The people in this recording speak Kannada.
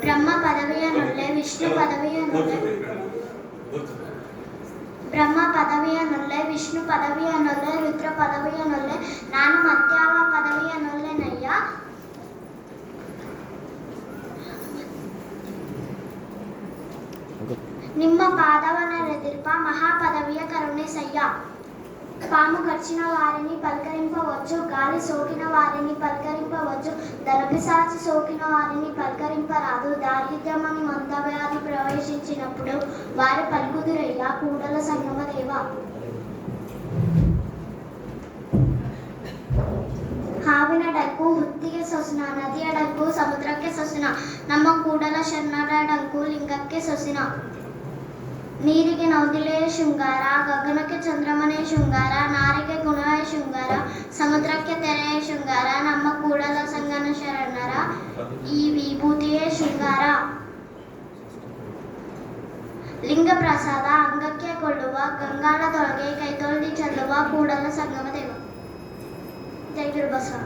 ಬ್ರಹ್ಮ ಪದವಿಯನ್ನುಳ್ಳೆ, ವಿಷ್ಣು ಪದವಿಯನ್ನುಳ್ಳೆ, ಬ್ರಹ್ಮ ಪದವಿಯನ್ನುಳ್ಳೆ, ವಿಷ್ಣು ಪದವಿಯನ್ನುಳ್ಳೆ, ರುದ್ರ ಪದವಿಯನ್ನುಳ್ಳೆ, ನಾನು ಮತ್ಯಾವ ಪದವಿಯನ್ನುಳ್ಳೆನಯ್ಯ. ನಿಮ್ಮ పాదవనరెదిర్ప మహాపదవియ కరుణేశయ్య. పాము గర్చిన వారిని పలకరింపవచ్చు, గాలి సోకిన వారిని పలకరింపవచ్చు, ధనపిశాచి సోకిన వారిని పలకరింపరాదు. దారిద్ర్యమని మందవ్యాధి ప్రవేశించినప్పుడు వారి పలుకుదురయ్యా కూడల సంగమ దేవ. ಹಾವಿನ ಡಂಕು ಹುತ್ತಿಗೆ ಸೊಸಿನ, ನದಿಯ ಡಂಕು ಸಮುದ್ರಕ್ಕೆ ಸೊಸಿನ, ನಮ್ಮ ಕೂಡಲ ಶರಣರ ಡಂಕು ಲಿಂಗಕ್ಕೆ ಸೊಸಿನ. ನೀರಿಗೆ ನೌದಿಲೆ ಶೃಂಗಾರ, ಗಗನಕ್ಕೆ ಚಂದ್ರಮನೆ ಶೃಂಗಾರ, ನಾರಿಗೆ ಗುಣವೇ ಶೃಂಗಾರ, ಸಮುದ್ರಕ್ಕೆ ತೆರೆಯ ಶೃಂಗಾರ, ನಮ್ಮ ಕೂಡಲ ಸಂಗನ ಶರಣರ ಈ ವಿಭೂತಿಯೇ ಶೃಂಗಾರ. ಲಿಂಗ ಪ್ರಸಾದ ಅಂಗಕ್ಕೆ ಕೊಳ್ಳುವ, ಗಂಗಾಳದೊಳಗೆ ಕೈತೊಳ್ದಿ ಚೆಲ್ಲುವ ಕೂಡಲ ಸಂಗಮ ದೇವ. ಜೈ ಗುರು ಬಸವ.